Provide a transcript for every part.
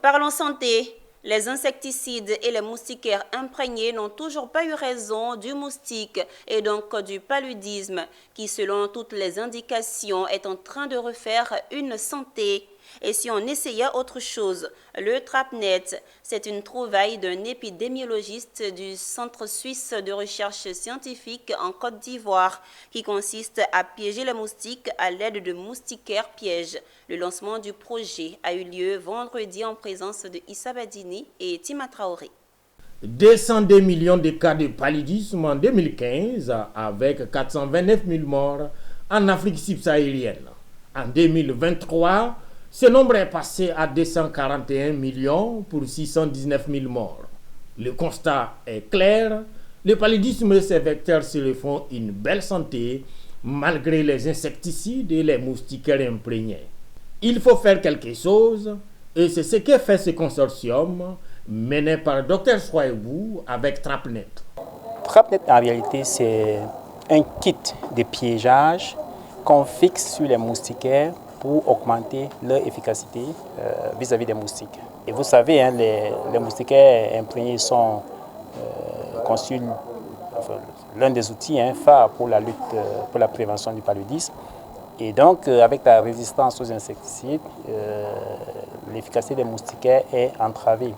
Parlons santé. Les insecticides et les moustiquaires imprégnés n'ont toujours pas eu raison du moustique et donc du paludisme qui, selon toutes les indications, est en train de refaire une santé. Et si on essayait autre chose, le Trapnet, c'est une trouvaille d'un épidémiologiste du Centre suisse de recherche scientifique en Côte d'Ivoire qui consiste à piéger les moustiques à l'aide de moustiquaires pièges. Le lancement du projet a eu lieu vendredi en présence de Issa Badini et Tima Traoré. 202 millions de cas de paludisme en 2015 avec 429 000 morts en Afrique subsaharienne. En 2023, ce nombre est passé à 241 millions pour 619 000 morts. Le constat est clair, le paludisme et ses vecteurs se refont une belle santé malgré les insecticides et les moustiquaires imprégnés. Il faut faire quelque chose et c'est ce que fait ce consortium mené par Dr Souaibou avec Trapnet. Trapnet en réalité c'est un kit de piégeage qu'on fixe sur les moustiquaires pour augmenter leur efficacité vis-à-vis des moustiques. Et vous savez, hein, les moustiquaires imprégnés sont conçus l'un des outils phares pour la lutte, pour la prévention du paludisme. Et donc, avec la résistance aux insecticides, l'efficacité des moustiquaires est entravée.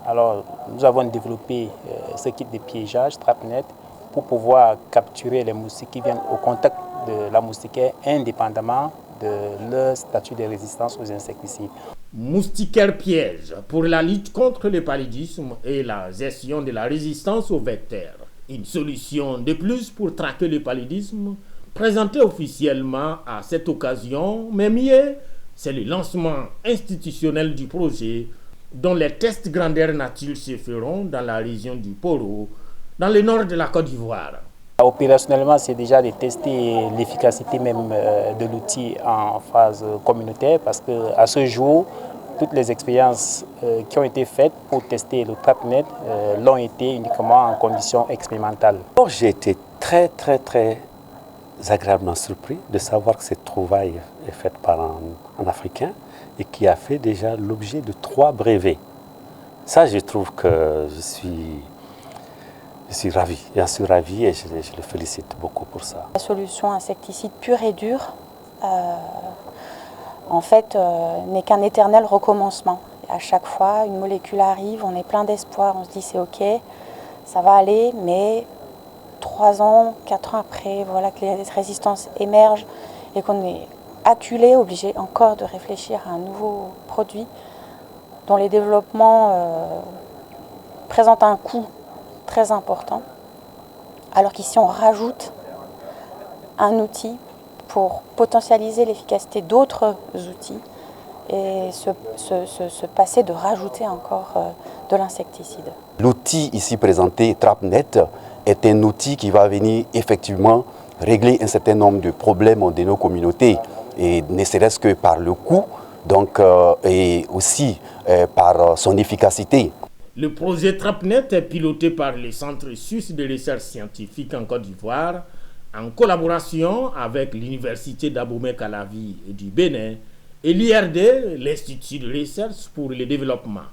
Alors, nous avons développé ce kit de piégeage Trapnet pour pouvoir capturer les moustiques qui viennent au contact de la moustiquaire indépendamment de leur statut de résistance aux insecticides. Moustiquaires pièges pour la lutte contre le paludisme et la gestion de la résistance aux vecteurs. Une solution de plus pour traquer le paludisme, présentée officiellement à cette occasion, mais mieux, c'est le lancement institutionnel du projet dont les tests grandeur nature se feront dans la région du Poro, dans le nord de la Côte d'Ivoire. Opérationnellement, c'est déjà de tester l'efficacité même de l'outil en phase communautaire parce qu'à ce jour, toutes les expériences qui ont été faites pour tester le Trapnet l'ont été uniquement en conditions expérimentales. J'ai été très agréablement surpris de savoir que cette trouvaille est faite par un Africain et qui a fait déjà l'objet de 3 brevets. Ça, je trouve que je suis ravi, j'en suis ravi et je le félicite beaucoup pour ça. La solution insecticide pure et dure, en fait, n'est qu'un éternel recommencement. À chaque fois, une molécule arrive, on est plein d'espoir, on se dit c'est ok, ça va aller, mais 3 ans, 4 ans après, voilà que les résistances émergent et qu'on est acculé, obligé encore de réfléchir à un nouveau produit dont les développements présentent un coût très important, alors qu'ici on rajoute un outil pour potentialiser l'efficacité d'autres outils et se passer de rajouter encore de l'insecticide. L'outil ici présenté, Trapnet, est un outil qui va venir effectivement régler un certain nombre de problèmes de nos communautés, et ne serait-ce que par le coût, donc, et aussi par son efficacité. Le projet Trapnet est piloté par le Centre suisse de recherche scientifique en Côte d'Ivoire, en collaboration avec l'Université d'Abomey-Calavi et du Bénin et l'IRD, l'Institut de recherche pour le développement.